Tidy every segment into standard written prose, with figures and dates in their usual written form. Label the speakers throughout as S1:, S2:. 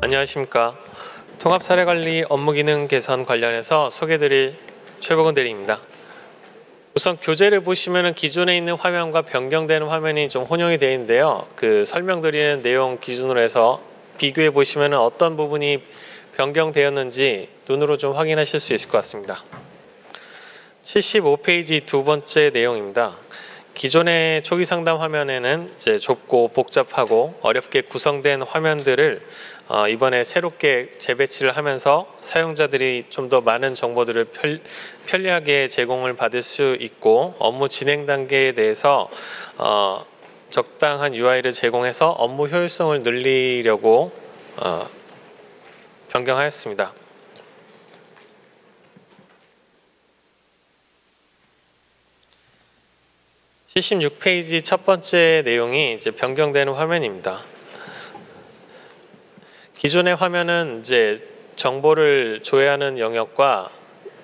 S1: 안녕하십니까. 통합사례관리 업무기능 개선 관련해서 소개드릴 최복은 대리입니다. 우선 교재를 보시면 기존에 있는 화면과 변경되는 화면이 좀 혼용이 되어 있는데요. 그 설명드리는 내용 기준으로 해서 비교해 보시면 어떤 부분이 변경되었는지 눈으로 좀 확인하실 수 있을 것 같습니다. 75페이지 두 번째 내용입니다. 기존의 초기 상담 화면에는 이제 좁고 복잡하고 어렵게 구성된 화면들을 이번에 새롭게 재배치를 하면서 사용자들이 좀 더 많은 정보들을 편리하게 제공을 받을 수 있고 업무 진행 단계에 대해서 적당한 UI를 제공해서 업무 효율성을 늘리려고 변경하였습니다. (76페이지) 첫 번째 내용이 이제 변경되는 화면입니다. 기존의 화면은 이제 정보를 조회하는 영역과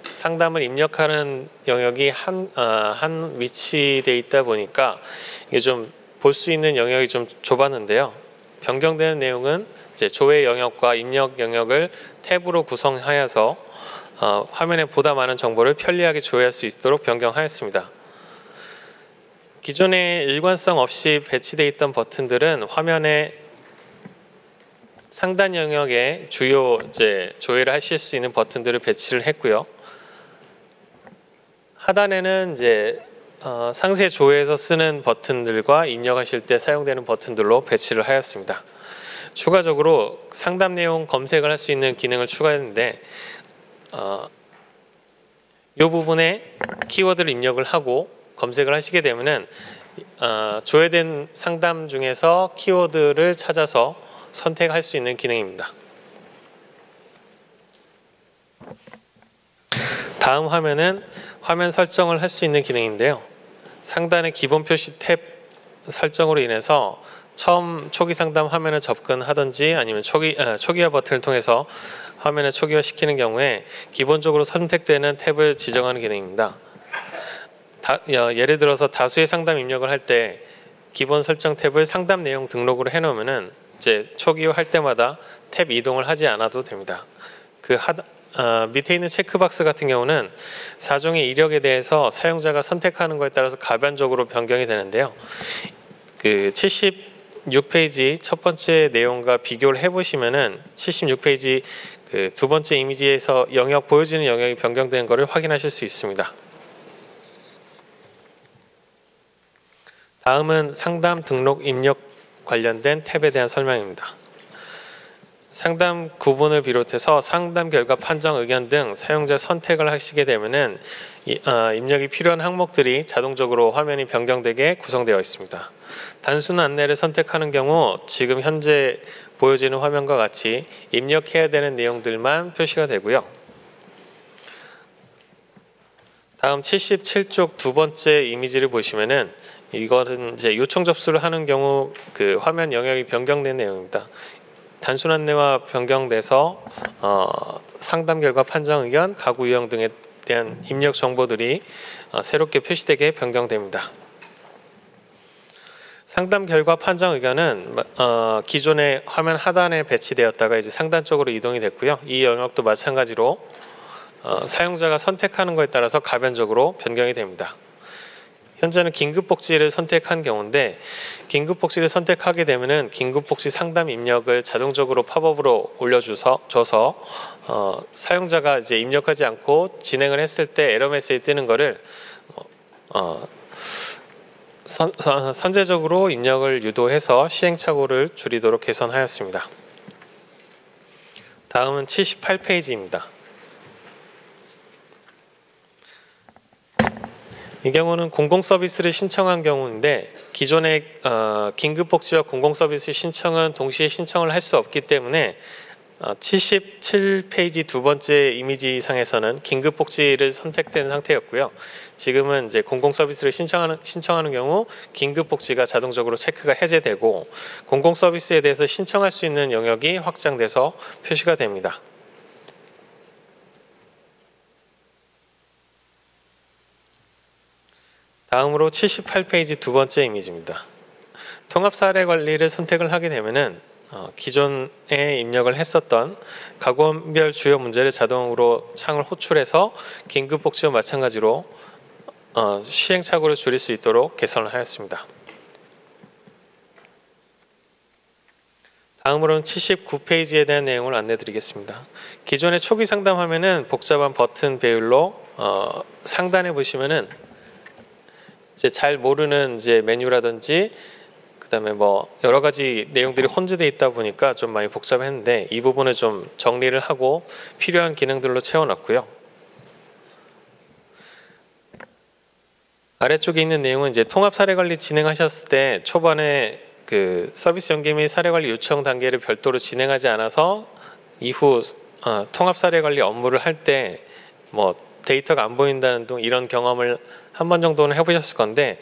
S1: 상담을 입력하는 영역이 한 위치되어 있다 보니까 이게 좀 볼 수 있는 영역이 좀 좁았는데요. 변경되는 내용은 이제 조회 영역과 입력 영역을 탭으로 구성하여서 화면에 보다 많은 정보를 편리하게 조회할 수 있도록 변경하였습니다. 기존에 일관성 없이 배치되어 있던 버튼들은 화면에 상단 영역에 주요 조회를 하실 수 있는 버튼들을 배치를 했고요. 하단에는 상세 조회에서 쓰는 버튼들과 입력하실 때 사용되는 버튼들로 배치를 하였습니다. 추가적으로 상담 내용 검색을 할 수 있는 기능을 추가했는데 이 부분에 키워드를 입력을 하고 검색을 하시게 되면은 조회된 상담 중에서 키워드를 찾아서 선택할 수 있는 기능입니다. 다음 화면은 화면 설정을 할 수 있는 기능인데요. 상단의 기본 표시 탭 설정으로 인해서 처음 초기 상담 화면에 접근하든지 아니면 초기화 버튼을 통해서 화면을 초기화시키는 경우에 기본적으로 선택되는 탭을 지정하는 기능입니다. 예를 들어서 다수의 상담 입력을 할 때 기본 설정 탭을 상담 내용 등록으로 해놓으면은 이제 초기화할 때마다 탭 이동을 하지 않아도 됩니다. 밑에 있는 체크박스 같은 경우는 사종의 이력에 대해서 사용자가 선택하는 것에 따라서 가변적으로 변경이 되는데요. 그 76페이지 첫 번째 내용과 비교를 해보시면은 76페이지 그 두 번째 이미지에서 영역 보여지는 영역이 변경된 것을 확인하실 수 있습니다. 다음은 상담 등록 입력 관련된 탭에 대한 설명입니다. 상담 구분을 비롯해서 상담 결과 판정 의견 등 사용자 선택을 하시게 되면은 입력이 필요한 항목들이 자동적으로 화면이 변경되게 구성되어 있습니다. 단순 안내를 선택하는 경우 지금 현재 보여지는 화면과 같이 입력해야 되는 내용들만 표시가 되고요. 다음 77쪽 두 번째 이미지를 보시면은 이거는 이제 요청 접수를 하는 경우 그 화면 영역이 변경된 내용입니다. 단순 안내와 변경돼서 상담 결과 판정 의견, 가구 유형 등에 대한 입력 정보들이 새롭게 표시되게 변경됩니다. 상담 결과 판정 의견은 기존의 화면 하단에 배치되었다가 이제 상단 쪽으로 이동이 됐고요. 이 영역도 마찬가지로 사용자가 선택하는 것에 따라서 가변적으로 변경이 됩니다. 현재는 긴급복지를 선택한 경우인데 긴급복지를 선택하게 되면은 긴급복지 상담 입력을 자동적으로 팝업으로 올려줘서 사용자가 이제 입력하지 않고 진행을 했을 때 에러 메시지 뜨는 거를 선제적으로 입력을 유도해서 시행착오를 줄이도록 개선하였습니다. 다음은 78페이지입니다. 이 경우는 공공서비스를 신청한 경우인데 기존의 긴급복지와 공공서비스 신청은 동시에 신청을 할 수 없기 때문에 77페이지 두 번째 이미지상에서는 긴급복지를 선택된 상태였고요. 지금은 이제 공공서비스를 신청하는 경우 긴급복지가 자동적으로 체크가 해제되고 공공서비스에 대해서 신청할 수 있는 영역이 확장돼서 표시가 됩니다. 다음으로 78페이지 두 번째 이미지입니다. 통합사례관리를 선택을 하게 되면은 기존에 입력을 했었던 가구원별 주요 문제를 자동으로 창을 호출해서 긴급복지와 마찬가지로 시행착오를 줄일 수 있도록 개선을 하였습니다. 다음으로는 79페이지에 대한 내용을 안내드리겠습니다. 기존의 초기 상담 화면은 복잡한 버튼 배열로 상단에 보시면은 이제 잘 모르는 이제 메뉴라든지 그다음에 뭐 여러 가지 내용들이 혼재되어 있다 보니까 좀 많이 복잡했는데 이 부분을 좀 정리를 하고 필요한 기능들로 채워놨고요. 아래쪽에 있는 내용은 이제 통합 사례 관리 진행하셨을 때 초반에 그 서비스 연계 및 사례 관리 요청 단계를 별도로 진행하지 않아서 이후 통합 사례 관리 업무를 할 때 뭐 데이터가 안 보인다는 등 이런 경험을 한 번 정도는 해보셨을 건데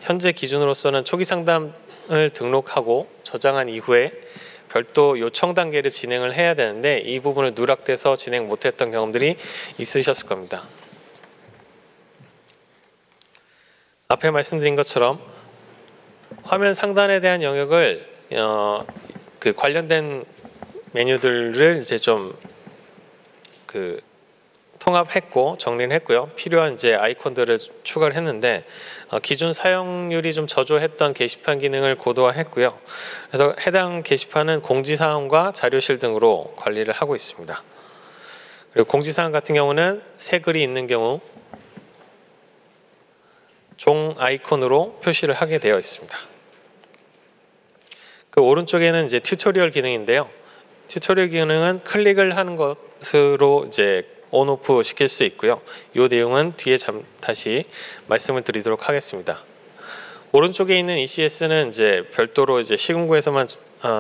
S1: 현재 기준으로서는 초기 상담을 등록하고 저장한 이후에 별도 요청 단계를 진행을 해야 되는데 이 부분을 누락돼서 진행 못했던 경험들이 있으셨을 겁니다. 앞에 말씀드린 것처럼 화면 상단에 대한 영역을 그 관련된 메뉴들을 이제 좀 그 통합했고 정리를 했고요. 필요한 이제 아이콘들을 추가를 했는데 기존 사용률이 좀 저조했던 게시판 기능을 고도화했고요. 그래서 해당 게시판은 공지사항과 자료실 등으로 관리를 하고 있습니다. 그리고 공지사항 같은 경우는 새 글이 있는 경우 종 아이콘으로 표시를 하게 되어 있습니다. 그 오른쪽에는 이제 튜토리얼 기능인데요. 튜토리얼 기능은 클릭을 하는 것으로 이제 온오프 시킬 수 있고요. 이 내용은 뒤에 다시 말씀을 드리도록 하겠습니다. 오른쪽에 있는 ECS는 이제 별도로 이제 시군구에서만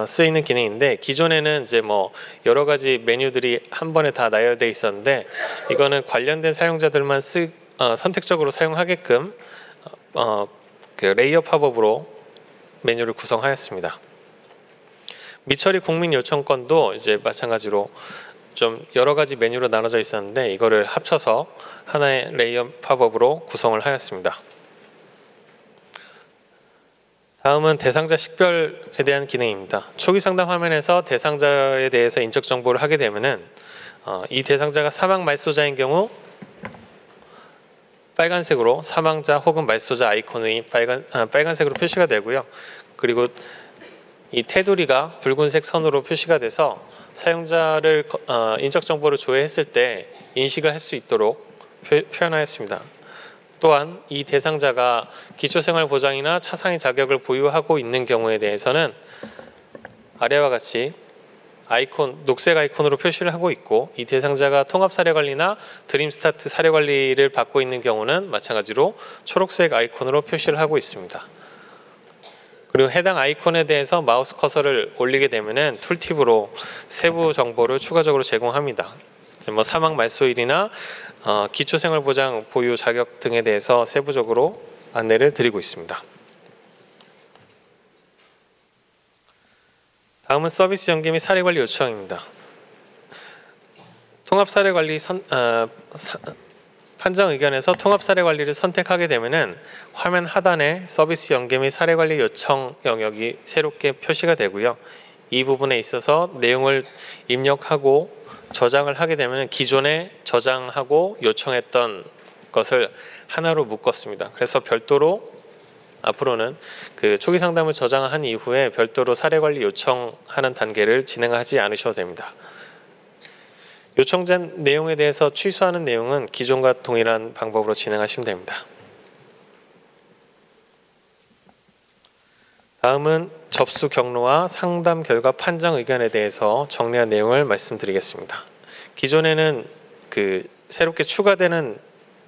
S1: 쓰이는 기능인데 기존에는 이제 뭐 여러 가지 메뉴들이 한 번에 다 나열되어 있었는데 이거는 관련된 사용자들만 선택적으로 사용하게끔 그 레이어 팝업으로 메뉴를 구성하였습니다. 미처리 국민 요청권도 이제 마찬가지로 좀 여러 가지 메뉴로 나눠져 있었는데 이거를 합쳐서 하나의 레이어 팝업으로 구성을 하였습니다. 다음은 대상자 식별에 대한 기능입니다. 초기 상담 화면에서 대상자에 대해서 인적 정보를 하게 되면은 이 대상자가 사망 말소자인 경우 빨간색으로 사망자 혹은 말소자 아이콘이 빨간색으로 표시가 되고요. 그리고 이 테두리가 붉은색 선으로 표시가 돼서 사용자를 인적 정보를 조회했을 때 인식을 할 수 있도록 표현하였습니다. 또한 이 대상자가 기초생활보장이나 차상위 자격을 보유하고 있는 경우에 대해서는 아래와 같이 녹색 아이콘으로 표시를 하고 있고 이 대상자가 통합 사례 관리나 드림스타트 사례 관리를 받고 있는 경우는 마찬가지로 초록색 아이콘으로 표시를 하고 있습니다. 그리고 해당 아이콘에 대해서 마우스 커서를 올리게 되면은 툴팁으로 세부 정보를 추가적으로 제공합니다. 뭐 사망 말소일이나 기초생활보장 보유 자격 등에 대해서 세부적으로 안내를 드리고 있습니다. 다음은 서비스 연계 및 사례 관리 요청입니다. 통합 사례 관리 판정 의견에서 통합 사례 관리를 선택하게 되면은 화면 하단에 서비스 연계 및 사례 관리 요청 영역이 새롭게 표시가 되고요. 이 부분에 있어서 내용을 입력하고 저장을 하게 되면 기존에 저장하고 요청했던 것을 하나로 묶었습니다. 그래서 별도로 앞으로는 그 초기 상담을 저장한 이후에 별도로 사례 관리 요청하는 단계를 진행하지 않으셔도 됩니다. 요청된 내용에 대해서 취소하는 내용은 기존과 동일한 방법으로 진행하시면 됩니다. 다음은 접수 경로와 상담 결과 판정 의견에 대해서 정리한 내용을 말씀드리겠습니다. 기존에는 그 새롭게 추가되는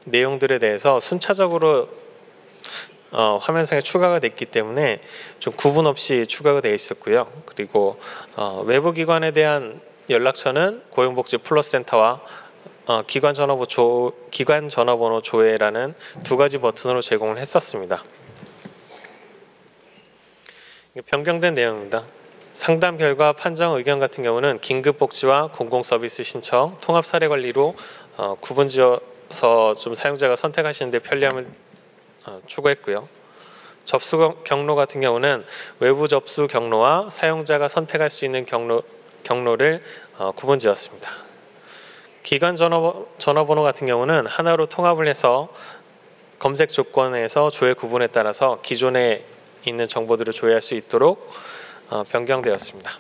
S1: 내용들에 대해서 순차적으로 화면상에 추가가 됐기 때문에 좀 구분 없이 추가가 되어 있었고요. 그리고 외부 기관에 대한 연락처는 고용복지플러스센터와 기관 전화번호 조회라는 두 가지 버튼으로 제공을 했었습니다. 변경된 내용입니다. 상담 결과 판정 의견 같은 경우는 긴급복지와 공공서비스 신청, 통합사례관리로 구분지어서 좀 사용자가 선택하시는 데 편리함을 추구했고요. 접수 경로 같은 경우는 외부 접수 경로와 사용자가 선택할 수 있는 경로를 구분지었습니다. 기관 전화번호 같은 경우는 하나로 통합을 해서 검색 조건에서 조회 구분에 따라서 기존에 있는 정보들을 조회할 수 있도록 변경되었습니다.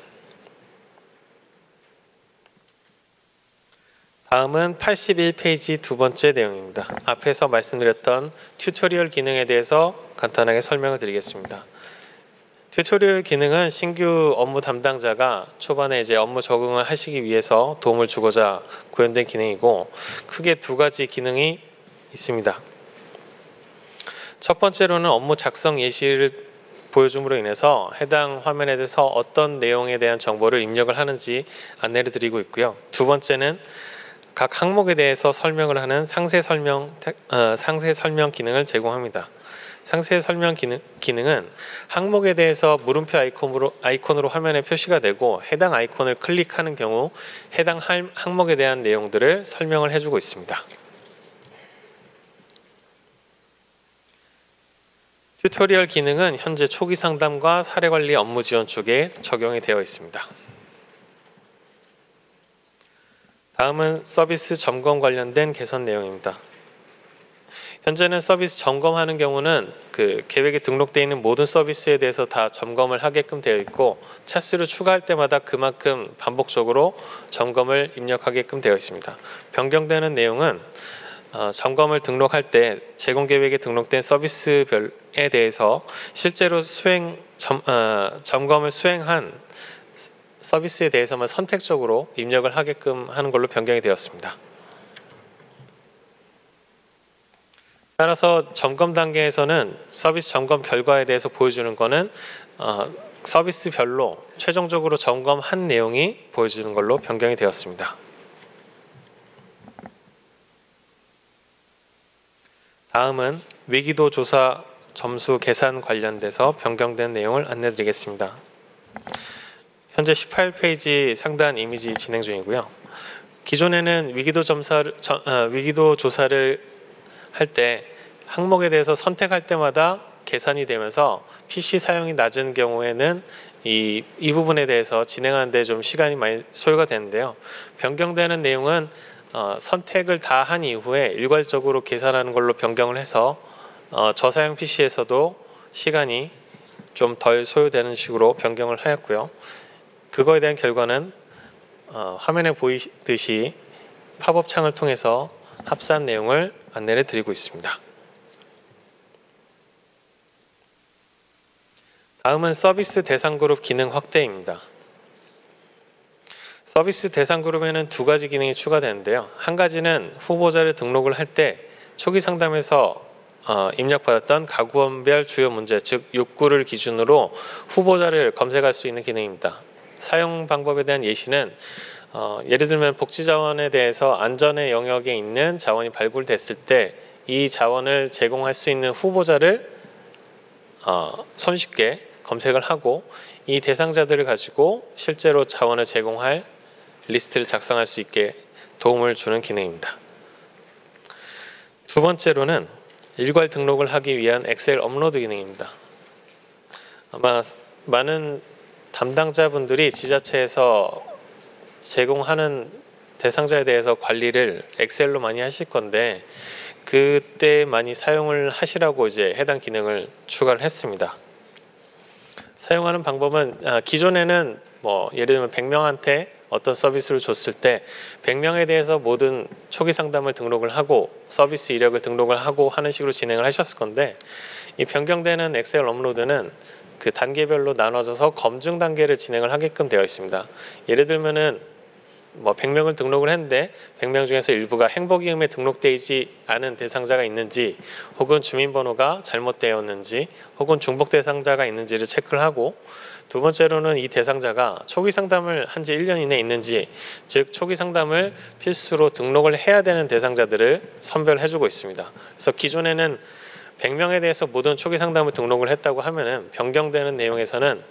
S1: 다음은 81페이지 두 번째 내용입니다. 앞에서 말씀드렸던 튜토리얼 기능에 대해서 간단하게 설명을 드리겠습니다. 튜토리얼 기능은 신규 업무 담당자가 초반에 이제 업무 적응을 하시기 위해서 도움을 주고자 구현된 기능이고, 크게 두 가지 기능이 있습니다. 첫 번째로는 업무 작성 예시를 보여줌으로 인해서 해당 화면에 대해서 어떤 내용에 대한 정보를 입력을 하는지 안내를 드리고 있고요. 두 번째는 각 항목에 대해서 설명을 하는 상세 설명 기능을 제공합니다. 상세 설명 기능은 항목에 대해서 물음표 아이콘으로 화면에 표시가 되고, 해당 아이콘을 클릭하는 경우 해당 항목에 대한 내용들을 설명을 해주고 있습니다. 튜토리얼 기능은 현재 초기 상담과 사례관리 업무 지원 쪽에 적용이 되어 있습니다. 다음은 서비스 점검 관련된 개선 내용입니다. 현재는 서비스 점검하는 경우는 그 계획에 등록되어 있는 모든 서비스에 대해서 다 점검을 하게끔 되어 있고, 차수를 추가할 때마다 그만큼 반복적으로 점검을 입력하게끔 되어 있습니다. 변경되는 내용은 점검을 등록할 때 제공 계획에 등록된 서비스별에 대해서 실제로 점검을 수행한 서비스에 대해서만 선택적으로 입력을 하게끔 하는 걸로 변경이 되었습니다. 따라서 점검 단계에서는 서비스 점검 결과에 대해서 보여주는 것은 서비스별로 최종적으로 점검한 내용이 보여주는 걸로 변경이 되었습니다. 다음은 위기도 조사 점수 계산 관련돼서 변경된 내용을 안내드리겠습니다. 현재 18페이지 상단 이미지 진행 중이고요. 기존에는 위기도 조사를 할 때 항목에 대해서 선택할 때마다 계산이 되면서 PC 사용이 낮은 경우에는 이 부분에 대해서 진행하는 데 좀 시간이 많이 소요가 되는데요. 변경되는 내용은 선택을 다 한 이후에 일괄적으로 계산하는 걸로 변경을 해서 저사용 PC에서도 시간이 좀 덜 소요되는 식으로 변경을 하였고요. 그거에 대한 결과는 화면에 보이듯이 팝업 창을 통해서 합산 내용을 안내를 드리고 있습니다. 다음은 서비스 대상 그룹 기능 확대입니다. 서비스 대상 그룹에는 두 가지 기능이 추가되는데요. 한 가지는 후보자를 등록을 할 때 초기 상담에서 입력받았던 가구원별 주요 문제, 즉 욕구를 기준으로 후보자를 검색할 수 있는 기능입니다. 사용 방법에 대한 예시는 예를 들면 복지자원에 대해서 안전의 영역에 있는 자원이 발굴됐을 때 이 자원을 제공할 수 있는 후보자를 손쉽게 검색을 하고 이 대상자들을 가지고 실제로 자원을 제공할 리스트를 작성할 수 있게 도움을 주는 기능입니다. 두 번째로는 일괄 등록을 하기 위한 엑셀 업로드 기능입니다. 아마 많은 담당자분들이 지자체에서 제공하는 대상자에 대해서 관리를 엑셀로 많이 하실 건데, 그때 많이 사용을 하시라고 이제 해당 기능을 추가를 했습니다. 사용하는 방법은 기존에는 예를 들면 100명한테 어떤 서비스를 줬을 때 100명에 대해서 모든 초기 상담을 등록을 하고 서비스 이력을 등록을 하고 하는 식으로 진행을 하셨을 건데, 이 변경되는 엑셀 업로드는 그 단계별로 나눠져서 검증 단계를 진행을 하게끔 되어 있습니다. 예를 들면은 100명을 등록을 했는데 100명 중에서 일부가 행복이음에 등록되지 않은 대상자가 있는지, 혹은 주민번호가 잘못되었는지, 혹은 중복 대상자가 있는지를 체크를 하고, 두 번째로는 이 대상자가 초기 상담을 한 지 1년 이내에 있는지, 즉 초기 상담을 필수로 등록을 해야 되는 대상자들을 선별해주고 있습니다. 그래서 기존에는 100명에 대해서 모든 초기 상담을 등록을 했다고 하면은 변경되는 내용에서는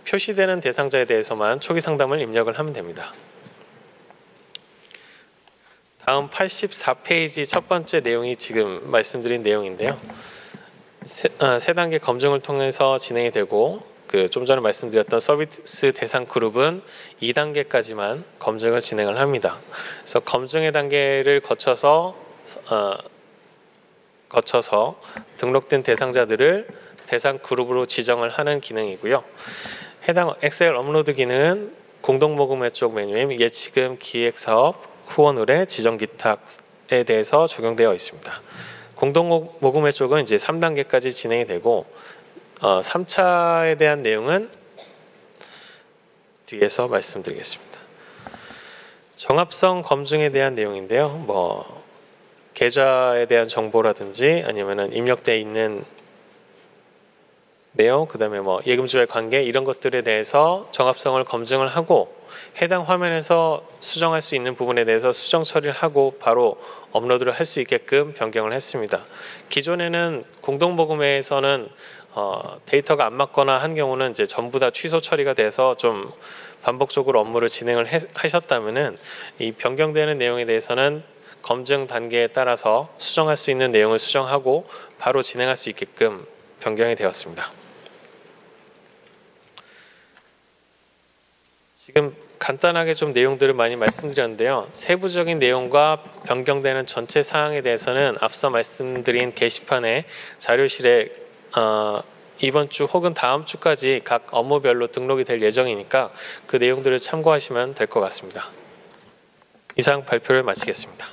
S1: 표시되는 대상자에 대해서만 초기 상담을 입력을 하면 됩니다. 다음 84페이지 첫 번째 내용이 지금 말씀드린 내용인데요. 세 단계 검증을 통해서 진행이 되고 좀 전에 말씀드렸던 서비스 대상 그룹은 2단계까지만 검증을 진행을 합니다. 그래서 검증의 단계를 거쳐서 등록된 대상자들을 대상 그룹으로 지정을 하는 기능이고요. 해당 엑셀 업로드 기능은 공동모금회 쪽 메뉴인 예치금 기획사업 후원 의뢰 지정 기탁에 대해서 적용되어 있습니다. 공동모금회 쪽은 이제 3단계까지 진행이 되고 3차에 대한 내용은 뒤에서 말씀드리겠습니다. 정합성 검증에 대한 내용인데요. 계좌에 대한 정보라든지 아니면은 입력되어 있는 내용, 그다음에 예금주의 관계 이런 것들에 대해서 정합성을 검증을 하고 해당 화면에서 수정할 수 있는 부분에 대해서 수정 처리를 하고 바로 업로드를 할 수 있게끔 변경을 했습니다. 기존에는 공동모금회에서는 데이터가 안 맞거나 한 경우는 이제 전부 다 취소 처리가 돼서 좀 반복적으로 업무를 진행을 하셨다면은 이 변경되는 내용에 대해서는 검증 단계에 따라서 수정할 수 있는 내용을 수정하고 바로 진행할 수 있게끔 변경이 되었습니다. 지금 간단하게 좀 내용들을 많이 말씀드렸는데요. 세부적인 내용과 변경되는 전체 사항에 대해서는 앞서 말씀드린 게시판에 자료실에 이번 주 혹은 다음 주까지 각 업무별로 등록이 될 예정이니까 그 내용들을 참고하시면 될 것 같습니다. 이상 발표를 마치겠습니다.